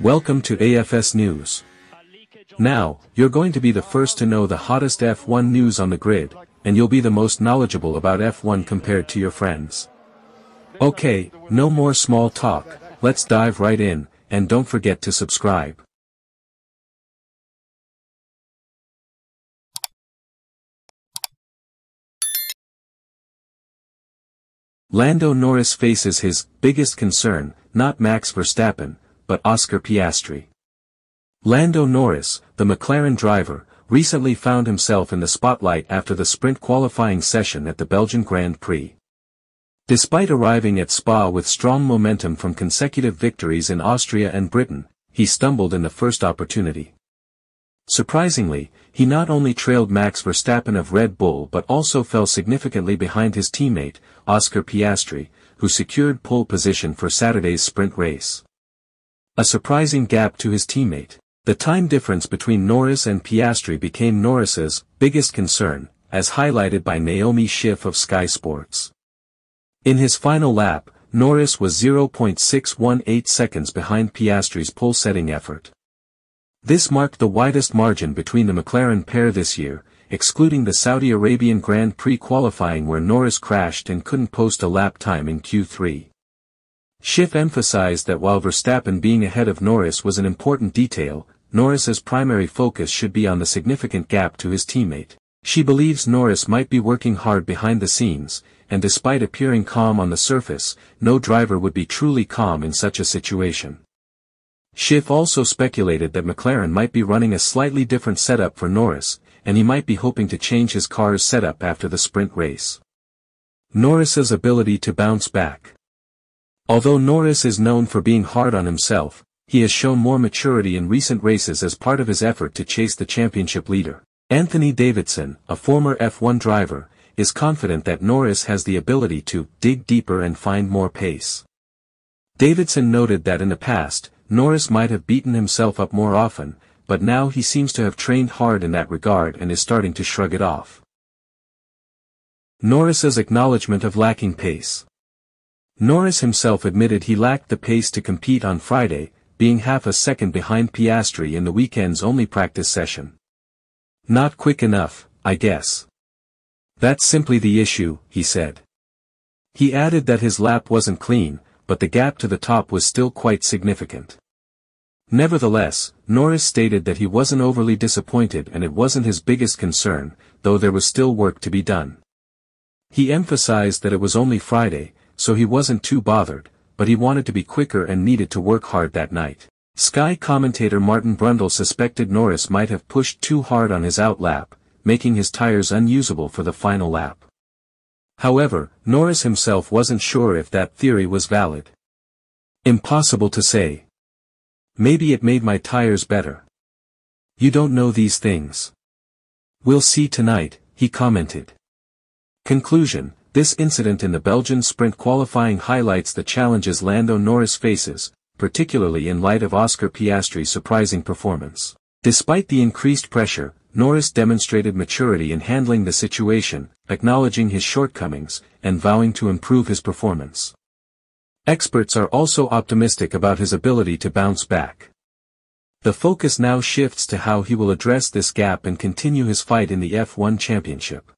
Welcome to AFS News. Now, you're going to be the first to know the hottest F1 news on the grid, and you'll be the most knowledgeable about F1 compared to your friends. Okay, no more small talk, let's dive right in, and don't forget to subscribe. Lando Norris faces his biggest concern, not Max Verstappen, but Oscar Piastri. Lando Norris, the McLaren driver, recently found himself in the spotlight after the sprint qualifying session at the Belgian Grand Prix. Despite arriving at Spa with strong momentum from consecutive victories in Austria and Britain, he stumbled in the first opportunity. Surprisingly, he not only trailed Max Verstappen of Red Bull but also fell significantly behind his teammate, Oscar Piastri, who secured pole position for Saturday's sprint race. A surprising gap to his teammate. The time difference between Norris and Piastri became Norris's biggest concern, as highlighted by Naomi Schiff of Sky Sports. In his final lap, Norris was 0.618 seconds behind Piastri's pole-setting effort. This marked the widest margin between the McLaren pair this year, excluding the Saudi Arabian Grand Prix qualifying where Norris crashed and couldn't post a lap time in Q3. Schiff emphasized that while Verstappen being ahead of Norris was an important detail, Norris's primary focus should be on the significant gap to his teammate. She believes Norris might be working hard behind the scenes, and despite appearing calm on the surface, no driver would be truly calm in such a situation. Schiff also speculated that McLaren might be running a slightly different setup for Norris, and he might be hoping to change his car's setup after the sprint race. Norris's ability to bounce back. Although Norris is known for being hard on himself, he has shown more maturity in recent races as part of his effort to chase the championship leader. Anthony Davidson, a former F1 driver, is confident that Norris has the ability to dig deeper and find more pace. Davidson noted that in the past, Norris might have beaten himself up more often, but now he seems to have trained hard in that regard and is starting to shrug it off. Norris's acknowledgement of lacking pace. Norris himself admitted he lacked the pace to compete on Friday, being half a second behind Piastri in the weekend's only practice session. "Not quick enough, I guess. That's simply the issue," he said. He added that his lap wasn't clean, but the gap to the top was still quite significant. Nevertheless, Norris stated that he wasn't overly disappointed and it wasn't his biggest concern, though there was still work to be done. He emphasized that it was only Friday, so he wasn't too bothered, but he wanted to be quicker and needed to work hard that night. Sky commentator Martin Brundle suspected Norris might have pushed too hard on his outlap, making his tires unusable for the final lap. However, Norris himself wasn't sure if that theory was valid. "Impossible to say. Maybe it made my tires better. You don't know these things. We'll see tonight," he commented. Conclusion: this incident in the Belgian sprint qualifying highlights the challenges Lando Norris faces, particularly in light of Oscar Piastri's surprising performance. Despite the increased pressure, Norris demonstrated maturity in handling the situation, acknowledging his shortcomings, and vowing to improve his performance. Experts are also optimistic about his ability to bounce back. The focus now shifts to how he will address this gap and continue his fight in the F1 championship.